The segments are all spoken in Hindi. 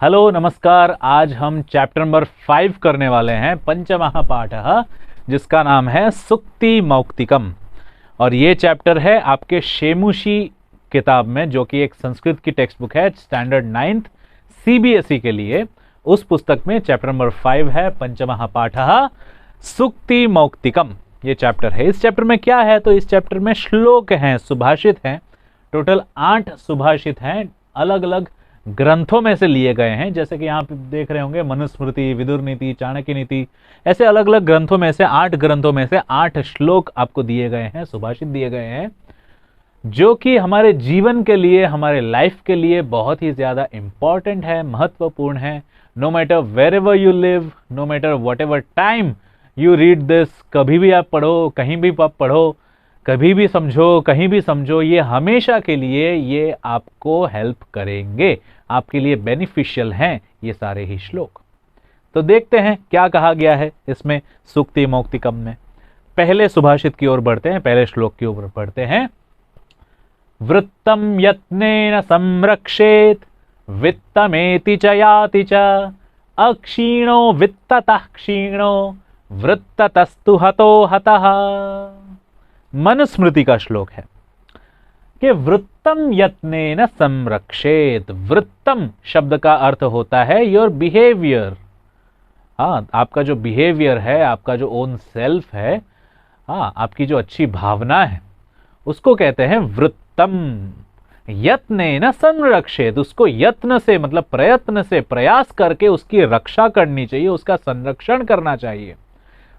हेलो नमस्कार। आज हम चैप्टर नंबर 5 करने वाले हैं, पंचमहापाठः, जिसका नाम है सुक्ति मौक्तिकम। और ये चैप्टर है आपके शेमुशी किताब में, जो कि एक संस्कृत की टेक्स्ट बुक है, स्टैंडर्ड 9th CBSE के लिए। उस पुस्तक में चैप्टर नंबर 5 है पंचमहापाठः सुक्ति मौक्तिकम। ये चैप्टर है। इस चैप्टर में क्या है, तो इस चैप्टर में श्लोक हैं, सुभाषित हैं। टोटल 8 सुभाषित हैं, अलग अलग ग्रंथों में से लिए गए हैं। जैसे कि यहाँ पे देख रहे होंगे, मनुस्मृति, विदुर नीति, चाणक्य नीति, ऐसे अलग अलग ग्रंथों में से 8 ग्रंथों में से 8 श्लोक आपको दिए गए हैं, सुभाषित दिए गए हैं, जो कि हमारे जीवन के लिए, हमारे लाइफ के लिए बहुत ही ज्यादा इंपॉर्टेंट है, महत्वपूर्ण है। No matter where ever you live, no matter what ever time you read this, कभी भी आप पढ़ो, कहीं भी आप पढ़ो, कभी भी समझो, कहीं भी समझो, ये हमेशा के लिए ये आपको हेल्प करेंगे, आपके लिए बेनिफिशियल हैं ये सारे ही श्लोक। तो देखते हैं क्या कहा गया है इसमें सुक्ति मौक्तिकम में। पहले सुभाषित की ओर बढ़ते हैं, पहले श्लोक की ओर बढ़ते हैं। वृत्तम यत्नेन संरक्षेत वित्तमेति च याति च अक्षीणो वित्ततः क्षीणो वृत्ततस्तु हतो हतः। मनुस्मृति का श्लोक है कि वृत्तम यत्नेन संरक्षेत। वृत्तम शब्द का अर्थ होता है योर बिहेवियर। हाँ, आपका जो बिहेवियर है, आपका जो ओन सेल्फ है, हाँ, आपकी जो अच्छी भावना है, उसको कहते हैं वृत्तम। यत्नेन संरक्षेत, उसको यत्न से मतलब प्रयत्न से, प्रयास करके उसकी रक्षा करनी चाहिए, उसका संरक्षण करना चाहिए,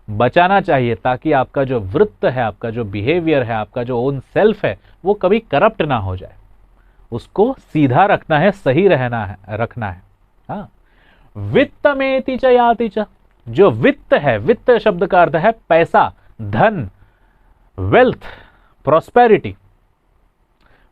बचाना चाहिए, ताकि आपका जो वृत्त है, आपका जो बिहेवियर है, आपका जो ओन सेल्फ है, वो कभी करप्ट ना हो जाए। उसको सीधा रखना है, सही रहना है, रखना है। हाँ, वित्तमेति च याति च। जो वित्त है, वित्त शब्द का अर्थ है पैसा, धन, वेल्थ, प्रॉस्पेरिटी।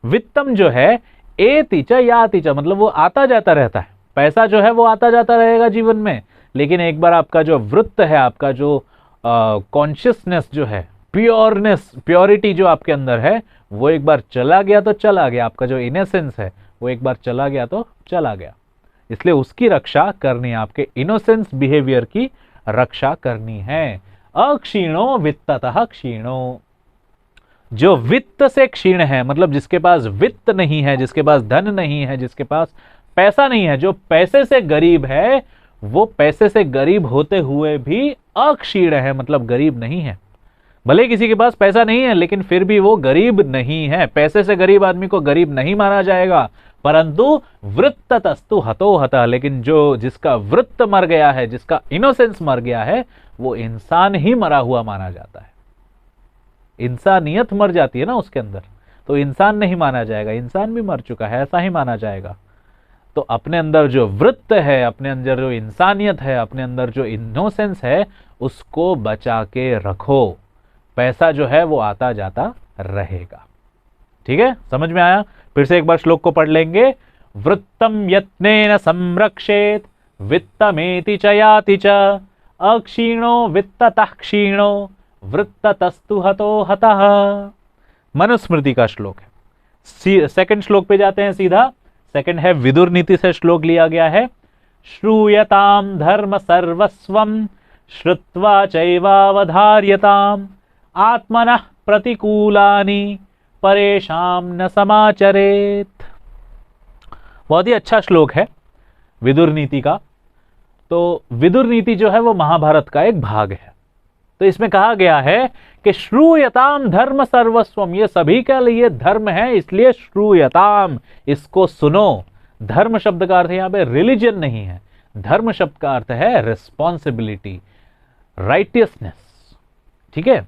वित्तम जो है एति च याति च, मतलब वो आता जाता रहता है। पैसा जो है वो आता जाता रहेगा जीवन में, लेकिन एक बार आपका जो वृत्त है, आपका जो कॉन्शियसनेस जो है, प्योरनेस, प्योरिटी जो आपके अंदर है, वो एक बार चला गया तो चला गया। आपका जो इनोसेंस है वो एक बार चला गया तो चला गया। इसलिए उसकी रक्षा करनी है, आपके इनोसेंस बिहेवियर की रक्षा करनी है। अक्षीणो वित्ततः क्षीणो। जो वित्त से क्षीण है, मतलब जिसके पास वित्त नहीं है, जिसके पास धन नहीं है, जिसके पास पैसा नहीं है, जो पैसे से गरीब है, वो पैसे से गरीब होते हुए भी अक्षीण है, मतलब गरीब नहीं है। भले किसी के पास पैसा नहीं है, लेकिन फिर भी वो गरीब नहीं है। पैसे से गरीब आदमी को गरीब नहीं माना जाएगा, परंतु वृत्ततस्तु हतो हतः। लेकिन जो जिसका वृत्त मर गया है, जिसका इनोसेंस मर गया है, वो इंसान ही मरा हुआ माना जाता है। इंसानियत मर जाती है ना उसके अंदर, तो इंसान नहीं माना जाएगा, इंसान भी मर चुका है, ऐसा ही माना जाएगा। तो अपने अंदर जो वृत्त है, अपने अंदर जो इंसानियत है, अपने अंदर जो इनोसेंस है, उसको बचा के रखो। पैसा जो है वो आता जाता रहेगा। ठीक है, समझ में आया? फिर से एक बार श्लोक को पढ़ लेंगे। वृत्तम यत्नेन संरक्षेत वित्तमेति च याति च अक्षीणो वित्ततः क्षीणो वृत्ततस्तु हतो हतः। मनुस्मृति का श्लोक है। सेकंड श्लोक पे जाते हैं सीधा। सेकंड है विदुर नीति से श्लोक लिया गया है। श्रूयताम धर्म सर्वस्वम श्रुत्वा चैवावधार्यताम आत्मनः प्रतिकूलानि परेशान न समाचरेत। बहुत ही अच्छा श्लोक है विदुर नीति का। तो विदुर नीति जो है वो महाभारत का एक भाग है। तो इसमें कहा गया है कि श्रूयताम धर्म सर्वस्वम, ये सभी के लिए धर्म है, इसलिए श्रूयताम, इसको सुनो। धर्म शब्द का अर्थ यहां पे रिलीजन नहीं है, धर्म शब्द का अर्थ है रिस्पॉन्सिबिलिटी, राइटियसनेस। ठीक है,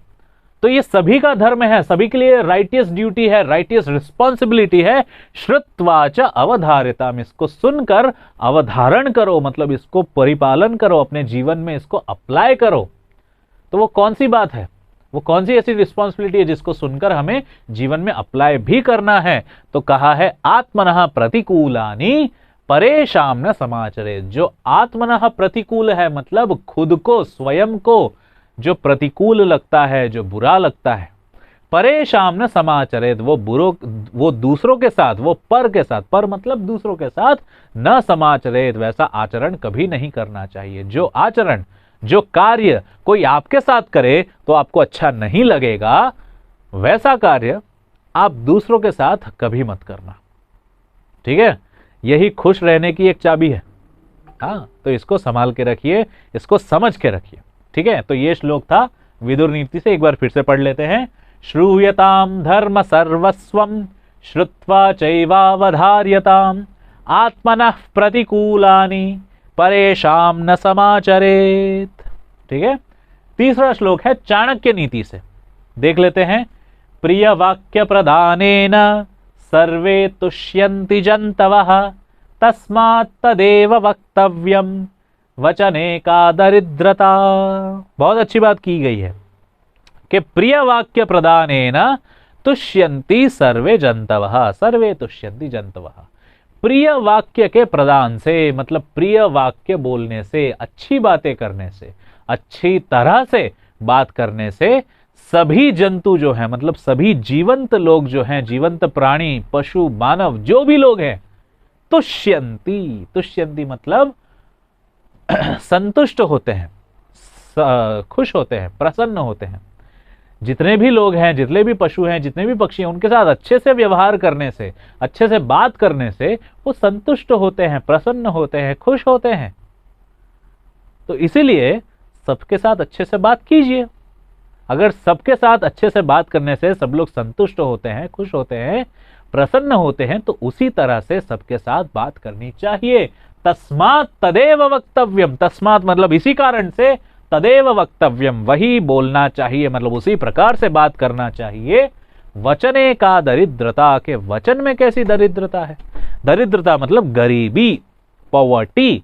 तो ये सभी का धर्म है, सभी के लिए राइटियस ड्यूटी है, राइटियस रिस्पॉन्सिबिलिटी है। श्रुत्वा च अवधारिताम, इसको सुनकर अवधारण करो, मतलब इसको परिपालन करो, अपने जीवन में इसको अप्लाई करो। तो वो कौन सी बात है, वो कौन सी ऐसी रिस्पॉन्सिबिलिटी है जिसको सुनकर हमें जीवन में अप्लाई भी करना है? तो कहा है आत्मनः प्रतिकूलानि परेशान न समाचरे। जो आत्मनः प्रतिकूल है, मतलब खुद को, स्वयं को जो प्रतिकूल लगता है, जो बुरा लगता है, परेशान न समाचरेत, वो दूसरों के साथ, वो पर के साथ, पर मतलब दूसरों के साथ, न समाचरेत, वैसा आचरण कभी नहीं करना चाहिए। जो आचरण, जो कार्य कोई आपके साथ करे तो आपको अच्छा नहीं लगेगा, वैसा कार्य आप दूसरों के साथ कभी मत करना। ठीक है, यही खुश रहने की एक चाबी है। हाँ, तो इसको संभाल के रखिए, इसको समझ के रखिए। ठीक है, तो ये श्लोक था विदुर नीति से, एक बार फिर से पढ़ लेते हैं। श्रूयताम धर्म सर्वस्वम श्रुत्वा चैवावधार्यताम आत्मनः प्रतिकूलानि परेशान न समाचरेत। ठीक है, तीसरा श्लोक है चाणक्य नीति से, देख लेते हैं। प्रिय वाक्य प्रदानेन सर्वे तुष्यन्ति जन्तवः तस्मात् तदेव वक्तव्यम वचने का दरिद्रता। बहुत अच्छी बात की गई है कि प्रिय वाक्य प्रदानेन तुष्यन्ति सर्वे जन्तवः, सर्वे तुष्यन्ति जन्तवः। प्रिय वाक्य के प्रदान से, मतलब प्रिय वाक्य बोलने से, अच्छी बातें करने से, अच्छी तरह से बात करने से सभी जंतु जो हैं, मतलब सभी जीवंत लोग जो हैं, जीवंत प्राणी, पशु, मानव, जो भी लोग हैं, तुष्यन्ति, तुष्यन्ति मतलब संतुष्ट होते हैं, खुश होते हैं, प्रसन्न होते हैं। जितने भी लोग हैं, जितने भी पशु हैं, जितने भी पक्षी हैं, उनके साथ अच्छे से व्यवहार करने से, अच्छे से बात करने से वो संतुष्ट होते हैं, प्रसन्न होते हैं, खुश होते हैं। तो इसीलिए सबके साथ अच्छे से बात कीजिए। अगर सबके साथ अच्छे से बात करने से सब लोग संतुष्ट होते हैं, खुश होते हैं, प्रसन्न होते हैं, तो उसी तरह से सबके साथ बात करनी चाहिए। तस्मात् तदेव वक्तव्यम, तस्मात् मतलब इसी कारण से, तदेव वक्तव्यम वही बोलना चाहिए, मतलब उसी प्रकार से बात करना चाहिए। वचने का दरिद्रता, के वचन में कैसी दरिद्रता है? दरिद्रता मतलब गरीबी, पॉवर्टी।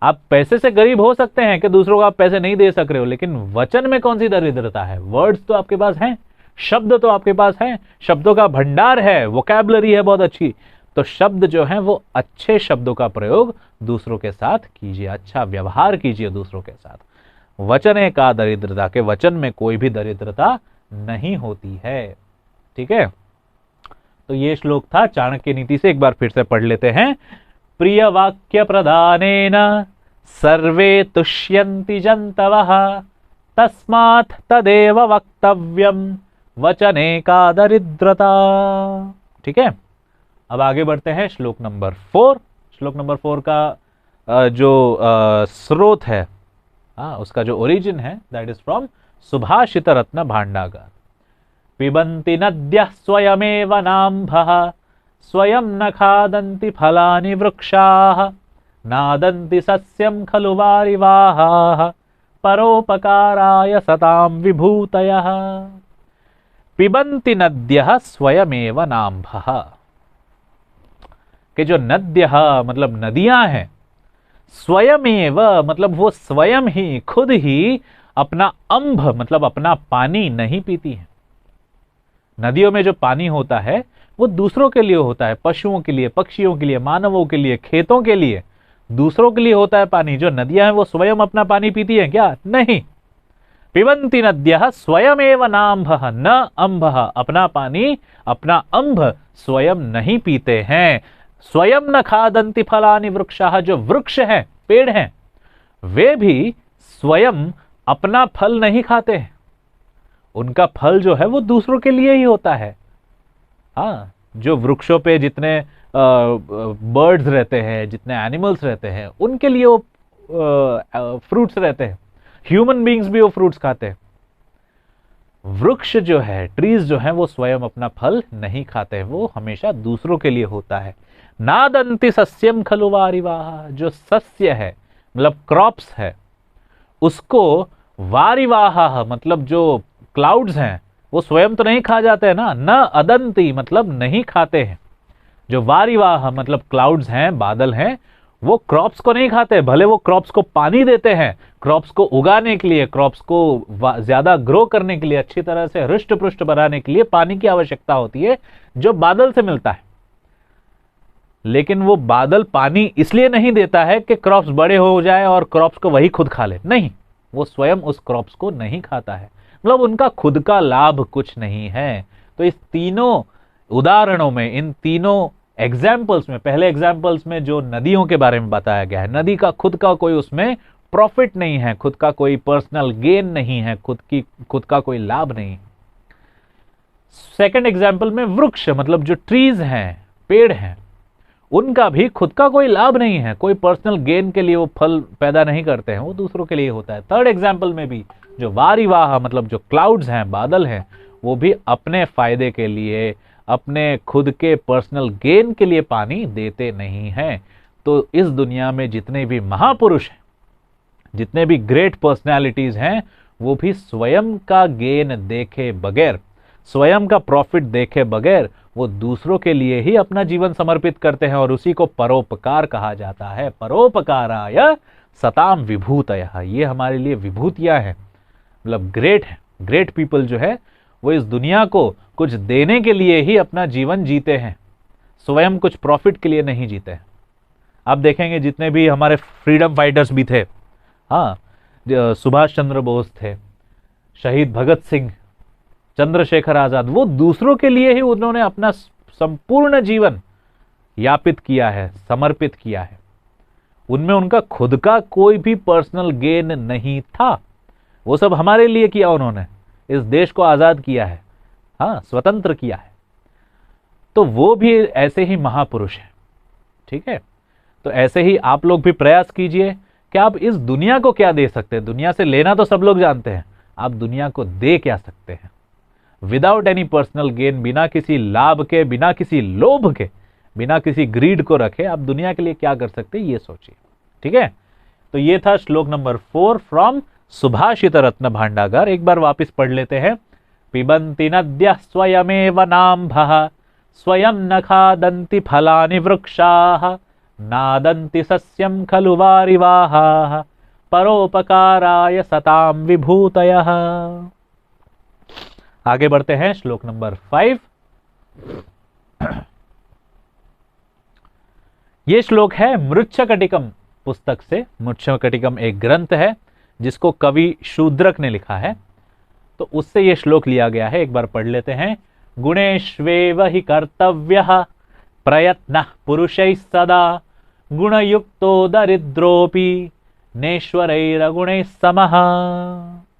आप पैसे से गरीब हो सकते हैं कि दूसरों को आप पैसे नहीं दे सक रहे हो, लेकिन वचन में कौन सी दरिद्रता है? वर्ड्स तो आपके पास हैं, शब्द तो आपके पास हैं, शब्दों का भंडार है, वोकैबुलरी है बहुत अच्छी। तो शब्द जो है वो अच्छे शब्दों का प्रयोग दूसरों के साथ कीजिए, अच्छा व्यवहार कीजिए दूसरों के साथ। वचने का दरिद्रता, के वचन में कोई भी दरिद्रता नहीं होती है। ठीक है, तो ये श्लोक था चाणक्य नीति से, एक बार फिर से पढ़ लेते हैं। प्रिय वाक्य प्रदानेन सर्वे तुष्यन्ति जन्तवः तस्मात् तदेव वक्तव्यम वचने का दरिद्रता। ठीक है, अब आगे बढ़ते हैं श्लोक नंबर 4। श्लोक नंबर 4 का जो स्रोत है, उसका जो ओरिजिन है, दैट इज फ्रॉम सुभाषित रत्न भांडागार। पिबन्ति नद्यः स्वयमेव नाम्भः स्वयं न खादन्ति फलानि वृक्षाः नादन्ति सस्यं खलु वारिवाहाः परोपकाराय सतां विभूतयः। पिबन्ति नद्यः स्वयमेव नाम्भः, कि जो नद्यः मतलब नदियां हैं, स्वयमेव मतलब वो स्वयं ही, खुद ही अपना अंभ मतलब अपना पानी नहीं पीती हैं। नदियों में जो पानी होता है वो दूसरों के लिए होता है, पशुओं के लिए, पक्षियों के लिए, मानवों के लिए, खेतों के लिए, दूसरों के लिए होता है पानी। जो नदियां हैं वो स्वयं अपना पानी पीती हैं क्या? नहीं। पिबन्ति नद्यः स्वयमेव नाम्भः न अंभः, अपना पानी, अपना अंभ स्वयं नहीं पीते हैं। स्वयं न खादन्ति फलानि वृक्षाः, जो वृक्ष हैं, पेड़ हैं, वे भी स्वयं अपना फल नहीं खाते हैं। उनका फल जो है वो दूसरों के लिए ही होता है। हाँ, जो वृक्षों पे जितने बर्ड्स रहते हैं, जितने एनिमल्स रहते हैं, उनके लिए वो फ्रूट्स रहते हैं। ह्यूमन बीइंग्स भी वो फ्रूट्स खाते हैं। वृक्ष जो है, ट्रीज जो है, वो स्वयं अपना फल नहीं खाते हैं, वो हमेशा दूसरों के लिए होता है। नादन्ति सस्यम खलु वारिवाहा, जो सस्य है मतलब क्रॉप्स है, उसको वारिवाहा मतलब जो क्लाउड्स हैं वो स्वयं तो नहीं खा जाते हैं ना। न अदंती मतलब नहीं खाते हैं। जो वारिवाह मतलब क्लाउड्स हैं, बादल हैं, वो क्रॉप्स को नहीं खाते। भले वो क्रॉप्स को पानी देते हैं, क्रॉप्स को उगाने के लिए, क्रॉप्स को ज्यादा ग्रो करने के लिए, अच्छी तरह से हृष्ट पुष्ट बनाने के लिए पानी की आवश्यकता होती है जो बादल से मिलता है। लेकिन वो बादल पानी इसलिए नहीं देता है कि क्रॉप्स बड़े हो जाए और क्रॉप्स को वही खुद खा ले, नहीं, वो स्वयं उस क्रॉप्स को नहीं खाता है। मतलब उनका खुद का लाभ कुछ नहीं है। तो इस तीनों उदाहरणों में, इन तीनों एग्जाम्पल्स में, पहले एग्जाम्पल्स में जो नदियों के बारे में बताया गया है, नदी का खुद का कोई उसमें प्रॉफिट नहीं है, खुद का कोई पर्सनल गेन नहीं है, खुद का कोई लाभ नहीं। सेकंड एग्जाम्पल में वृक्ष, मतलब जो ट्रीज हैं, पेड़ हैं, उनका भी खुद का कोई लाभ नहीं है, कोई पर्सनल गेन के लिए वो फल पैदा नहीं करते हैं, वो दूसरों के लिए होता है। थर्ड एग्जाम्पल में भी जो वारिवाह, मतलब जो क्लाउड्स हैं, बादल हैं, वो भी अपने फायदे के लिए, अपने खुद के पर्सनल गेन के लिए पानी देते नहीं हैं। तो इस दुनिया में जितने भी महापुरुष हैं, जितने भी ग्रेट पर्सनैलिटीज हैं, वो भी स्वयं का गेन देखे बगैर, स्वयं का प्रॉफिट देखे बगैर वो दूसरों के लिए ही अपना जीवन समर्पित करते हैं, और उसी को परोपकार कहा जाता है। परोपकाराय सताम विभूतयः, ये हमारे लिए विभूतियां हैं, मतलब ग्रेट है। ग्रेट पीपल जो है वो इस दुनिया को कुछ देने के लिए ही अपना जीवन जीते हैं, स्वयं कुछ प्रॉफिट के लिए नहीं जीते हैं। आप देखेंगे जितने भी हमारे फ्रीडम फाइटर्स भी थे, हाँ, सुभाष चंद्र बोस थे, शहीद भगत सिंह, चंद्रशेखर आजाद, वो दूसरों के लिए ही उन्होंने अपना संपूर्ण जीवन यापित किया है, समर्पित किया है। उनमें उनका खुद का कोई भी पर्सनल गेन नहीं था, वो सब हमारे लिए किया उन्होंने, इस देश को आजाद किया है, हाँ, स्वतंत्र किया है। तो वो भी ऐसे ही महापुरुष हैं, ठीक है। तो ऐसे ही आप लोग भी प्रयास कीजिए कि आप इस दुनिया को क्या दे सकते हैं। दुनिया से लेना तो सब लोग जानते हैं, आप दुनिया को दे क्या सकते हैं विदाउट एनी पर्सनल गेन, बिना किसी लाभ के, बिना किसी लोभ के, बिना किसी ग्रीड को रखे आप दुनिया के लिए क्या कर सकते हैं, ये सोचिए, ठीक है। तो ये था श्लोक नंबर 4 फ्रॉम सुभाषित रत्न भांडागार। एक बार वापस पढ़ लेते हैं। पिबन्ति नद्यः स्वयमेव नाम्भः, स्वयं न खादन्ति फलानि वृक्षाः, नादन्ति सस्यं खलु वारिवाहाः, परोपकाराय सताम विभूतयः। आगे बढ़ते हैं, श्लोक नंबर 5। ये श्लोक है मृच्छकटिकम पुस्तक से। मृच्छकटिकम एक ग्रंथ है जिसको कवि शूद्रक ने लिखा है, तो उससे ये श्लोक लिया गया है। एक बार पढ़ लेते हैं। गुणेष्वेव हि कर्तव्यः प्रयत्नः पुरुषैः सदा, गुणयुक्तो दरिद्रोऽपि नेश्वरैर्गुणैः समः।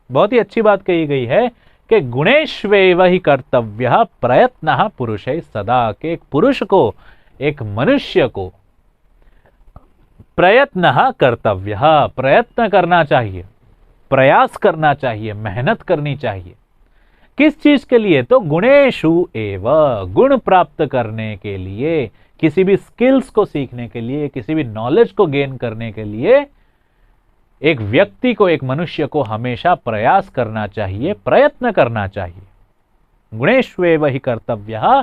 बहुत ही अच्छी बात कही गई है कि गुणेष्वेव हि कर्तव्यः प्रयत्नः पुरुषैः सदा, के एक पुरुष को, एक मनुष्य को प्रयत्नः कर्तव्यः, प्रयत्न करना चाहिए, प्रयास करना चाहिए, मेहनत करनी चाहिए। किस चीज के लिए? तो गुणेषु एव, गुण प्राप्त करने के लिए, किसी भी स्किल्स को सीखने के लिए, किसी भी नॉलेज को गेन करने के लिए एक व्यक्ति को, एक मनुष्य को हमेशा प्रयास करना चाहिए, प्रयत्न करना चाहिए। गुणेष्वेव हि कर्तव्यः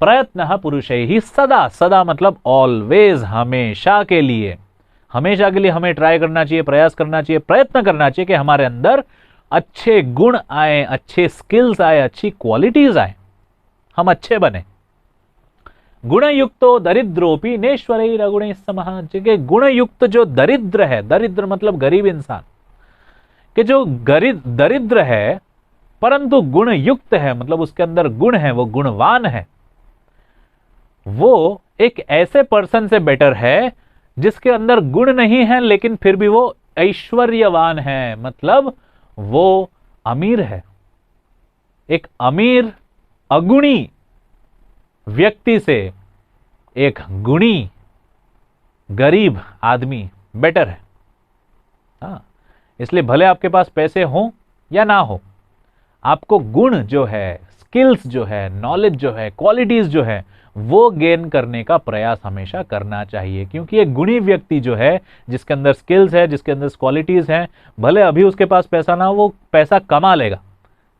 प्रयत्नः पुरुषैः सदा, सदा मतलब ऑलवेज, हमेशा के लिए, हमेशा के लिए हमें ट्राई करना चाहिए, प्रयास करना चाहिए, प्रयत्न करना चाहिए कि हमारे अंदर अच्छे गुण आए, अच्छे स्किल्स आए, अच्छी क्वालिटीज आए, हम अच्छे बने। गुणयुक्तो दरिद्रोपि नेश्वरैर्गुणैः समः, कि गुणयुक्त जो दरिद्र है, दरिद्र मतलब गरीब इंसान, कि जो दरिद्र है परंतु गुणयुक्त है, मतलब उसके अंदर गुण है, वो गुणवान है, वो एक ऐसे पर्सन से बेटर है जिसके अंदर गुण नहीं है लेकिन फिर भी वो ऐश्वर्यवान है, मतलब वो अमीर है। एक अमीर अगुणी व्यक्ति से एक गुणी गरीब आदमी बेटर है। हाँ, इसलिए भले आपके पास पैसे हो या ना हो, आपको गुण जो है, स्किल्स जो है, नॉलेज जो है, क्वालिटीज जो है, वो गेन करने का प्रयास हमेशा करना चाहिए। क्योंकि एक गुणी व्यक्ति जो है, जिसके अंदर स्किल्स है, जिसके अंदर क्वालिटीज हैं, भले अभी उसके पास पैसा ना हो, वो पैसा कमा लेगा,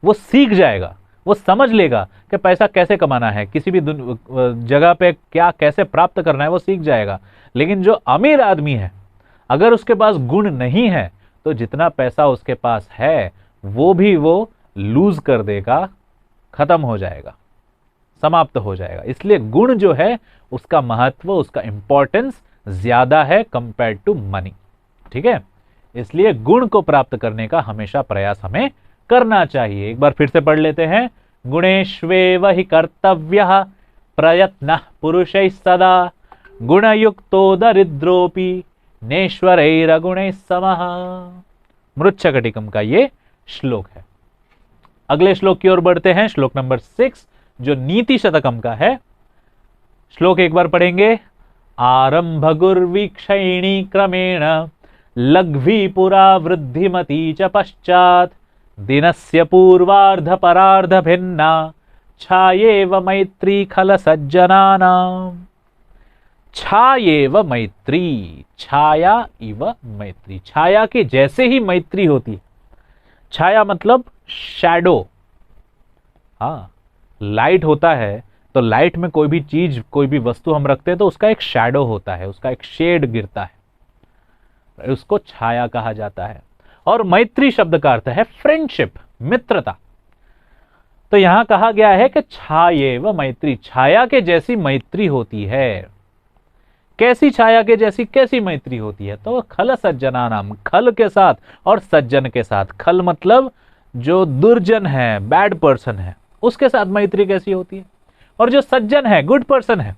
वो सीख जाएगा, वो समझ लेगा कि पैसा कैसे कमाना है, किसी भी जगह पे क्या कैसे प्राप्त करना है, वो सीख जाएगा। लेकिन जो अमीर आदमी है, अगर उसके पास गुण नहीं है तो जितना पैसा उसके पास है वो भी वो लूज कर देगा, खत्म हो जाएगा, समाप्त हो जाएगा। इसलिए गुण जो है उसका महत्व, उसका इंपॉर्टेंस ज्यादा है कंपेयर टू मनी, ठीक है। इसलिए गुण को प्राप्त करने का हमेशा प्रयास हमें करना चाहिए। एक बार फिर से पढ़ लेते हैं। गुणेष्वेव हि कर्तव्यः प्रयत्नः पुरुषैः सदा गुणयुक्तो दरिद्रोपि नेश्वरैरगुणैः समः। मृच्छकटिकम का ये श्लोक है। अगले श्लोक की ओर बढ़ते हैं, श्लोक नंबर 6 जो नीति शतकम का है। श्लोक एक बार पढ़ेंगे। आरंभ गुर्वीक्षयिणी क्रमेण लघ्वी पुरा वृद्धिमती च पश्चात् दिनस्य पूर्वार्ध परार्ध भिन्ना छायेव मैत्री खल सज्जनानाम्। छायेव मैत्री, छाया इव मैत्री, छाया के जैसे ही मैत्री होती है। छाया मतलब शैडो। हाँ, लाइट होता है तो लाइट में कोई भी चीज, कोई भी वस्तु हम रखते हैं तो उसका एक शैडो होता है, उसका एक शेड गिरता है, उसको छाया कहा जाता है। और मैत्री शब्द का अर्थ है फ्रेंडशिप, मित्रता। तो यहां कहा गया है कि छायेव मैत्री, छाया के जैसी मैत्री होती है। कैसी छाया के जैसी, कैसी मैत्री होती है? तो खल सज्जनानाम, खल के साथ और सज्जन के साथ। खल मतलब जो दुर्जन है, बैड पर्सन है, उसके साथ मैत्री कैसी होती है, और जो सज्जन है, गुड पर्सन है,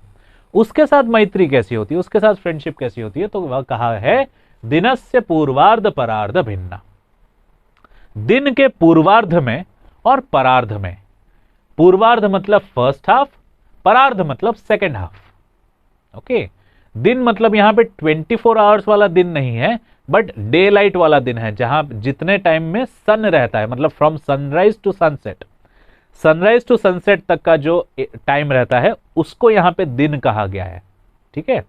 उसके साथ मैत्री कैसी होती है, उसके साथ फ्रेंडशिप कैसी होती है? तो वह कहा है दिनस्य पूर्वार्ध परार्ध भिन्ना। दिन के पूर्वार्ध में और परार्ध में। पूर्वार्ध मतलब फर्स्ट हाफ, परार्ध मतलब सेकेंड हाफ। ओके, दिन मतलब यहां पे 24 आवर्स वाला दिन नहीं है, बट डे लाइट वाला दिन है, जहां जितने टाइम में सन रहता है, मतलब from sunrise to sunset, sunrise to sunset तक का जो टाइम रहता है उसको यहां पे दिन कहा गया है। ठीक है,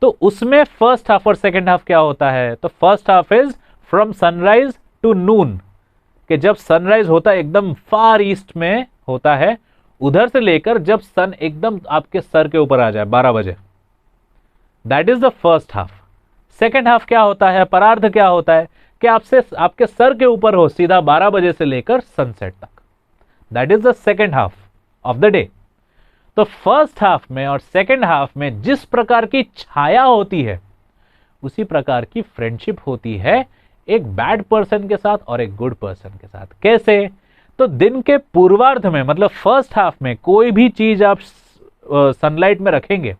तो उसमें फर्स्ट हाफ और सेकेंड हाफ क्या होता है? तो first half is from sunrise to noon, कि जब सनराइज होता है एकदम फार ईस्ट में होता है, उधर से लेकर जब सन एकदम आपके सर के ऊपर आ जाए 12 बजे, that is the first half. Second half क्या होता है, परार्ध क्या होता है, कि आपसे आपके सर के ऊपर हो सीधा 12 बजे से लेकर सनसेट तक, that is the second half of the day. तो फर्स्ट हाफ में और सेकेंड हाफ में जिस प्रकार की छाया होती है, उसी प्रकार की फ्रेंडशिप होती है एक बैड पर्सन के साथ और एक गुड पर्सन के साथ। कैसे? तो दिन के पूर्वार्ध में, मतलब फर्स्ट हाफ में, कोई भी चीज आप सनलाइट में रखेंगे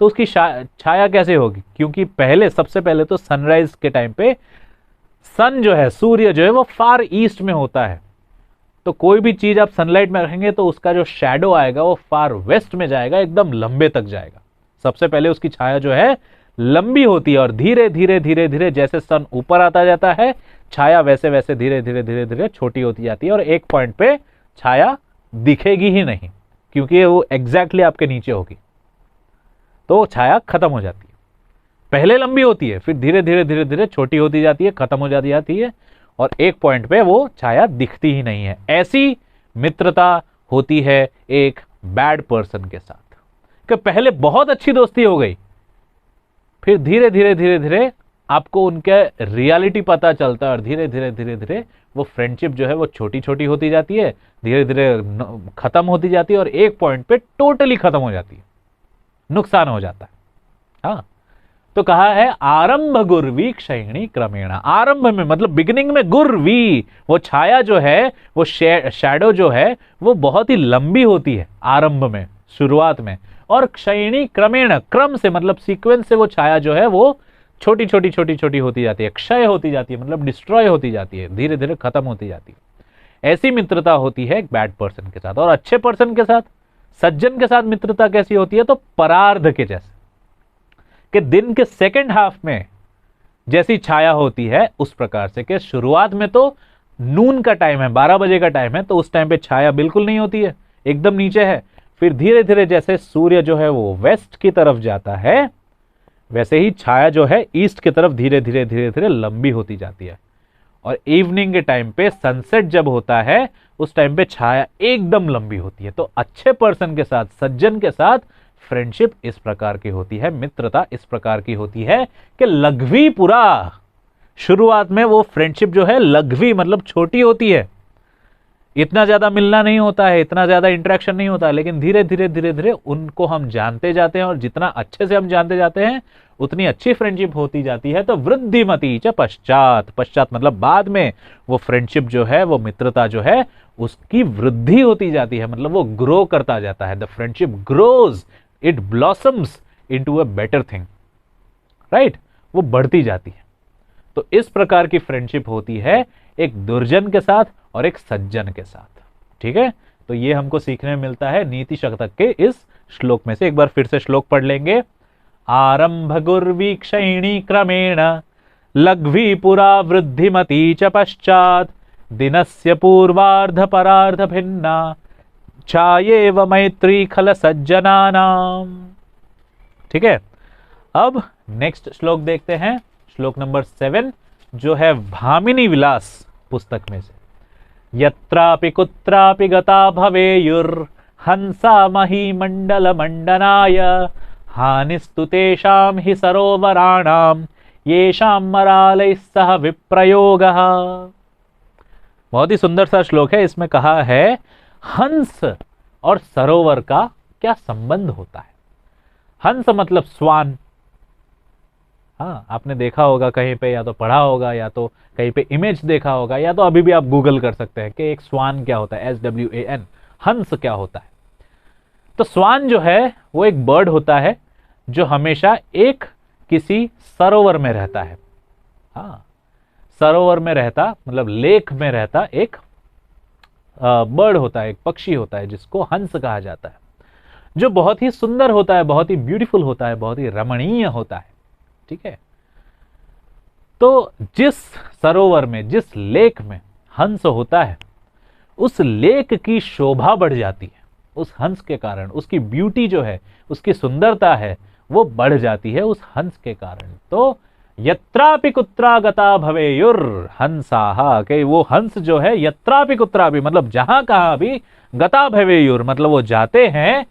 तो उसकी छाया कैसे होगी? क्योंकि पहले, सबसे पहले तो सनराइज के टाइम पे सन जो है, सूर्य जो है, वो फार ईस्ट में होता है। तो कोई भी चीज आप सनलाइट में रखेंगे तो उसका जो शैडो आएगा वो फार वेस्ट में जाएगा, एकदम लंबे तक जाएगा। सबसे पहले उसकी छाया जो है लंबी होती है, और धीरे धीरे धीरे धीरे जैसे सन ऊपर आता जाता है, छाया वैसे वैसे धीरे धीरे धीरे धीरे छोटी होती जाती है, और एक पॉइंट पे छाया दिखेगी ही नहीं, क्योंकि वो एग्जैक्टली आपके नीचे होगी, तो छाया खत्म हो जाती है। पहले लंबी होती है, फिर धीरे धीरे धीरे धीरे छोटी होती जाती है, खत्म हो जाती है, और एक पॉइंट पे वो छाया दिखती ही नहीं है। ऐसी मित्रता होती है एक बैड पर्सन के साथ, कि पहले बहुत अच्छी दोस्ती हो गई, फिर धीरे धीरे धीरे धीरे आपको उनके रियलिटी पता चलता है, और धीरे धीरे धीरे धीरे वो फ्रेंडशिप जो है वो छोटी छोटी होती जाती है, धीरे धीरे खत्म होती जाती है, और एक पॉइंट पे टोटली खत्म हो जाती है, नुकसान हो जाता है। हाँ, तो कहा है आरंभ गुर्वी क्षयिणी क्रमेण। आरंभ में मतलब बिगिनिंग में, गुर्वी वो छाया जो है, वो शैडो जो है, वो बहुत ही लंबी होती है आरंभ में, शुरुआत में, और क्षयिणी क्रमेण, क्रम से मतलब सीक्वेंस से वो छाया जो है वो छोटी छोटी छोटी छोटी होती जाती है, क्षय होती जाती है, मतलब डिस्ट्रॉय होती जाती है, धीरे धीरे खत्म होती जाती है। ऐसी मित्रता होती है एक बैड पर्सन के साथ। और अच्छे पर्सन के साथ, सज्जन के साथ मित्रता कैसी होती है? तो परार्ध के जैसे, कि दिन के सेकेंड हाफ में जैसी छाया होती है उस प्रकार से, कि शुरुआत में तो नून का टाइम है, 12 बजे का टाइम है, तो उस टाइम पे छाया बिल्कुल नहीं होती है, एकदम नीचे है। फिर धीरे धीरे जैसे सूर्य जो है वो वेस्ट की तरफ जाता है, वैसे ही छाया जो है ईस्ट की तरफ धीरे धीरे धीरे धीरे लंबी होती जाती है। और इवनिंग के टाइम पे, सनसेट जब होता है, उस टाइम पे छाया एकदम लंबी होती है। तो अच्छे पर्सन के साथ, सज्जन के साथ फ्रेंडशिप इस प्रकार की होती है, मित्रता इस प्रकार की होती है कि लघ्वी पुरा, शुरुआत में वो फ्रेंडशिप जो है लघ्वी मतलब छोटी होती है, इतना ज्यादा मिलना नहीं होता है, इतना ज्यादा इंटरेक्शन नहीं होता है, लेकिन धीरे धीरे धीरे धीरे उनको हम जानते जाते हैं, और जितना अच्छे से हम जानते जाते हैं उतनी अच्छी फ्रेंडशिप होती जाती है। तो वृद्धिमती च पश्चात, पश्चात मतलब बाद में, वो फ्रेंडशिप जो है, वो मित्रता जो है, उसकी वृद्धि होती जाती है, मतलब वो ग्रो करता जाता है। The friendship grows, it blossoms into a better thing, right, वो बढ़ती जाती है। तो इस प्रकार की फ्रेंडशिप होती है एक दुर्जन के साथ और एक सज्जन के साथ। ठीक है, तो ये हमको सीखने में मिलता है नीति शतक के इस श्लोक में से। एक बार फिर से श्लोक पढ़ लेंगे। आरंभ गुर्वीक्षिणी क्रमेण लघ्वी पुरा वृद्धिमती च पश्चात दिनस्य पूर्वार्ध परार्ध भिन्ना छायेव मैत्री खल सज्जनानाम। ठीक है, अब नेक्स्ट श्लोक देखते हैं, श्लोक नंबर 7, जो है भामिनी विलास पुस्तक में से। यत्रापि कुत्रापि गता भवेयुर हंसा मही मंडल मंडनाय हानिस्तु तेषां हि सरोवराणाम येषां मरालैः सह विप्रयोगः। बहुत ही सुंदर सा श्लोक है। इसमें कहा है हंस और सरोवर का क्या संबंध होता है। हंस मतलब स्वान। हाँ, आपने देखा होगा कहीं पे, या तो पढ़ा होगा, या तो कहीं पे इमेज देखा होगा, या तो अभी भी आप गूगल कर सकते हैं कि एक स्वान क्या होता है, SWAN, हंस क्या होता है। तो स्वान जो है वो एक बर्ड होता है जो हमेशा एक किसी सरोवर में रहता है। हाँ, सरोवर में रहता मतलब लेक में रहता एक बर्ड होता है, एक पक्षी होता है, जिसको हंस कहा जाता है, जो बहुत ही सुंदर होता है, बहुत ही ब्यूटीफुल होता है, बहुत ही रमणीय होता है। ठीक है, तो जिस सरोवर में, जिस लेक में हंस होता है, उस लेक की शोभा बढ़ जाती है उस हंस के कारण। उसकी ब्यूटी जो है, उसकी सुंदरता है, वो बढ़ जाती है उस हंस के कारण। तो यत्रापि कुत्रा गता भवेयुर हंसाहा, के वो हंस जो है यत्रापि कुत्रापि मतलब जहां कहां भी, गता भवेयुर मतलब वो जाते हैं,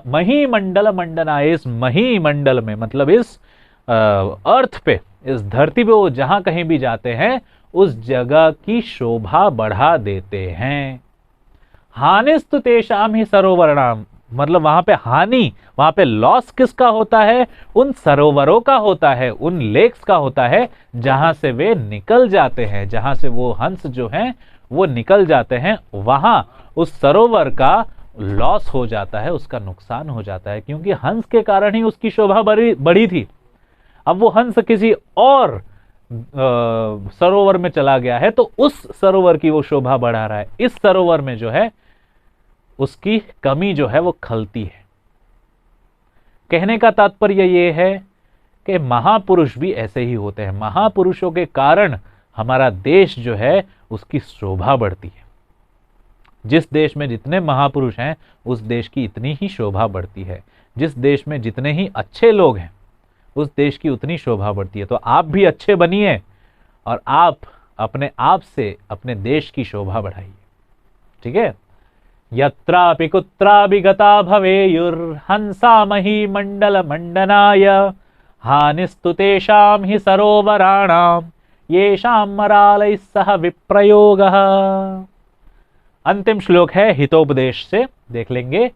मही मंडल मंडनाय, इस मही मंडल में मतलब इस अर्थ पे, इस धरती पे वो जहां कहीं भी जाते हैं उस जगह की शोभा बढ़ा देते हैं। हानिस्तु तेषाम ही सरोवरणाम, मतलब वहां पे हानि, वहां पे लॉस किसका होता है, उन सरोवरों का होता है, उन लेक्स का होता है जहां से वे निकल जाते हैं, जहां से वो हंस जो हैं वो निकल जाते हैं, वहां उस सरोवर का लॉस हो जाता है, उसका नुकसान हो जाता है, क्योंकि हंस के कारण ही उसकी शोभा बढ़ी थी। अब वो हंस किसी और सरोवर में चला गया है, तो उस सरोवर की वो शोभा बढ़ा रहा है। इस सरोवर में जो है उसकी कमी जो है वो खलती है। कहने का तात्पर्य ये है कि महापुरुष भी ऐसे ही होते हैं। महापुरुषों के कारण हमारा देश जो है उसकी शोभा बढ़ती है। जिस देश में जितने महापुरुष हैं उस देश की इतनी ही शोभा बढ़ती है। जिस देश में जितने ही अच्छे लोग हैं उस देश की उतनी शोभा बढ़ती है। तो आप भी अच्छे बनिए और आप अपने आप से अपने देश की शोभा बढ़ाइए। ठीक है, यत्रापि कुत्रापि गता भवेयुर हंसा मही मंडल मंडनाय हानिस्तु तेषां हि सरोवराणाम येषां मरालैः सह विप्रयोगः। अंतिम श्लोक है हितोपदेश से, देख लेंगे।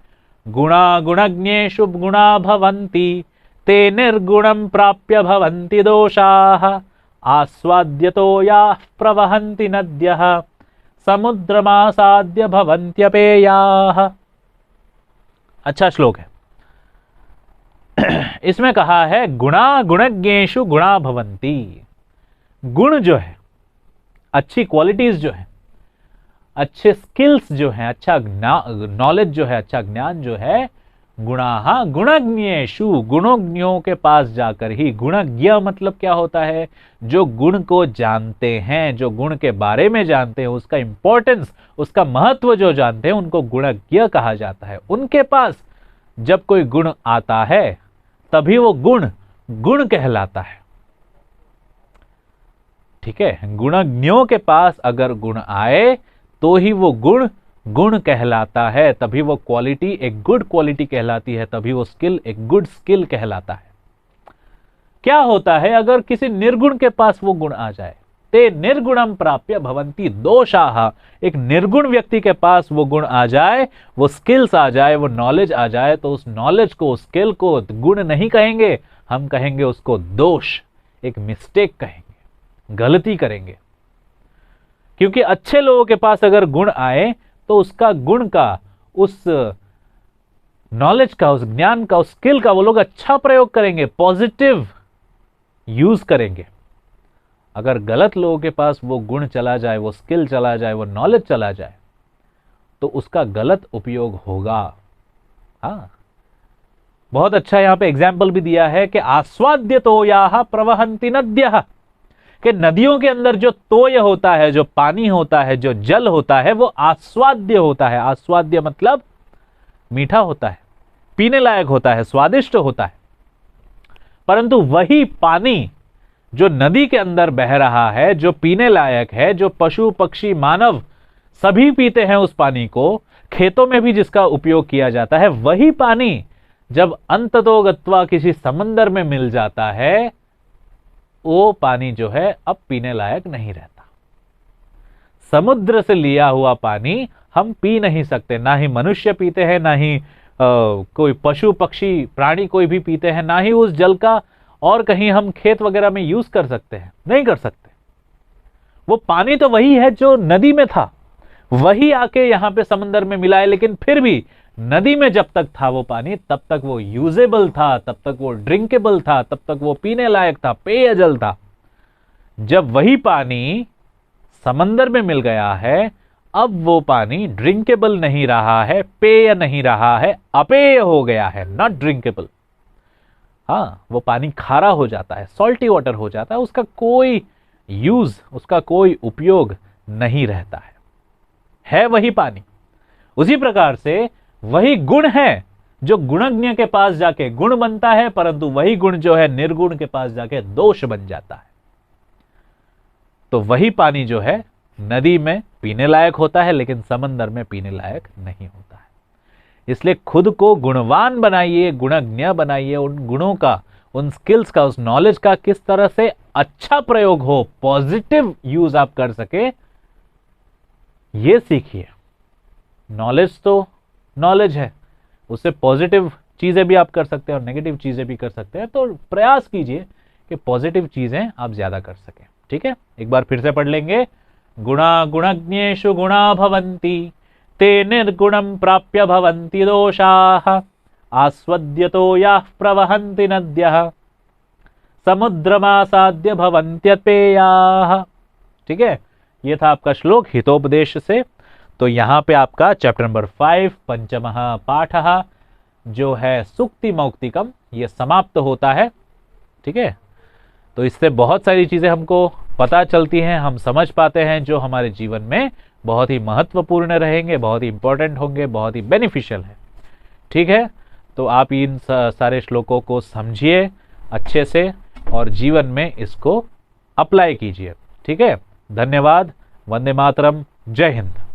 गुणा गुणज्ञेषु गुणा भवन्ति ते निर्गुणं प्राप्य भवन्ति दोषाः आस्वाद्यतो याः प्रवहन्ति नद्यः समुद्रमासाद्य भवन्त्यपेयाः। अच्छा श्लोक है। इसमें कहा है गुणा गुणज्ञेषु गुणा भवन्ति। गुण जो है, अच्छी क्वालिटीज जो है, अच्छे स्किल्स जो हैं, अच्छा नॉलेज जो है, अच्छा ज्ञान जो है, गुणाहा गुणज्ञेषु, गुणज्ञों के पास जाकर ही। गुणज्ञ मतलब क्या होता है, जो गुण को जानते हैं, जो गुण के बारे में जानते हैं, उसका इंपॉर्टेंस, उसका महत्व जो जानते हैं, उनको गुणज्ञ कहा जाता है। उनके पास जब कोई गुण आता है तभी वो गुण गुण कहलाता है। ठीक है, गुणज्ञों के पास अगर गुण आए तो ही वो गुण गुण कहलाता है, तभी वो क्वालिटी एक गुड क्वालिटी कहलाती है, तभी वो स्किल एक गुड स्किल कहलाता है। क्या होता है अगर किसी निर्गुण के पास वो गुण आ जाए, ते निर्गुणम प्राप्य भवंती दोषाः। एक निर्गुण व्यक्ति के पास वो गुण आ जाए, वो स्किल्स आ जाए, वो नॉलेज आ जाए, तो उस नॉलेज को, स्किल को गुण नहीं कहेंगे, हम कहेंगे उसको दोष, एक मिस्टेक कहेंगे, गलती करेंगे। क्योंकि अच्छे लोगों के पास अगर गुण आए तो उसका गुण का, उस नॉलेज का, उस ज्ञान का, उस स्किल का वो लोग अच्छा प्रयोग करेंगे, पॉजिटिव यूज करेंगे। अगर गलत लोगों के पास वो गुण चला जाए, वो स्किल चला जाए, वो नॉलेज चला जाए, तो उसका गलत उपयोग होगा। हाँ, बहुत अच्छा यहां पे एग्जाम्पल भी दिया है कि आस्वाद्य तोयाः प्रवहन्ति नद्यः, कि नदियों के अंदर जो तोय होता है, जो पानी होता है, जो जल होता है, वो आस्वाद्य होता है। आस्वाद्य मतलब मीठा होता है, पीने लायक होता है, स्वादिष्ट होता है। परंतु वही पानी जो नदी के अंदर बह रहा है, जो पीने लायक है, जो पशु पक्षी मानव सभी पीते हैं उस पानी को, खेतों में भी जिसका उपयोग किया जाता है, वही पानी जब अंततो गत्वा किसी समंदर में मिल जाता है, वो पानी जो है अब पीने लायक नहीं रहता। समुद्र से लिया हुआ पानी हम पी नहीं सकते, ना ही मनुष्य पीते हैं, ना ही कोई पशु पक्षी प्राणी कोई भी पीते हैं, ना ही उस जल का और कहीं हम खेत वगैरह में यूज कर सकते हैं, नहीं कर सकते। वो पानी तो वही है जो नदी में था, वही आके यहां पे समंदर में मिला है, लेकिन फिर भी नदी में जब तक था वो पानी, तब तक वो यूजेबल था, तब तक वो ड्रिंकेबल था, तब तक वो पीने लायक था, पेयजल था। जब वही पानी समंदर में मिल गया है, अब वो पानी ड्रिंकेबल नहीं रहा है, पेय नहीं रहा है, अपेय हो गया है, नॉट ड्रिंकेबल। हाँ, वो पानी खारा हो जाता है, सॉल्टी वाटर हो जाता है, उसका कोई यूज, उसका कोई उपयोग नहीं रहता है वही पानी। उसी प्रकार से वही गुण है जो गुणज्ञ के पास जाके गुण बनता है, परंतु वही गुण जो है निर्गुण के पास जाके दोष बन जाता है। तो वही पानी जो है नदी में पीने लायक होता है, लेकिन समंदर में पीने लायक नहीं होता है। इसलिए खुद को गुणवान बनाइए, गुणज्ञ बनाइए, उन गुणों का, उन स्किल्स का, उस नॉलेज का किस तरह से अच्छा प्रयोग हो, पॉजिटिव यूज आप कर सके, ये सीखिए। नॉलेज तो नॉलेज है, उससे पॉजिटिव चीजें भी आप कर सकते हैं और नेगेटिव चीजें भी कर सकते हैं। तो प्रयास कीजिए कि पॉजिटिव चीजें आप ज्यादा कर सकें। ठीक है, एक बार फिर से पढ़ लेंगे। गुणा गुणज्ञेषु गुणा भवन्ति, ते निर्गुणं प्राप्य भवन्ति दोषाः, आस्वद्यतो याः प्रवहन्ति नद्यः, समुद्रमासाद्य भवन्त्यपेयाः। ठीक है, ये था आपका श्लोक हितोपदेश से। तो यहां पे आपका चैप्टर नंबर 5 पंचमः पाठः जो है सुक्ति मौक्तिकम, ये समाप्त होता है। ठीक है, तो इससे बहुत सारी चीजें हमको पता चलती हैं, हम समझ पाते हैं, जो हमारे जीवन में बहुत ही महत्वपूर्ण रहेंगे, बहुत ही इंपॉर्टेंट होंगे, बहुत ही बेनिफिशियल है। ठीक है, तो आप इन सारे श्लोकों को समझिए अच्छे से और जीवन में इसको अप्लाई कीजिए। ठीक है, धन्यवाद। वंदे मातरम। जय हिंद।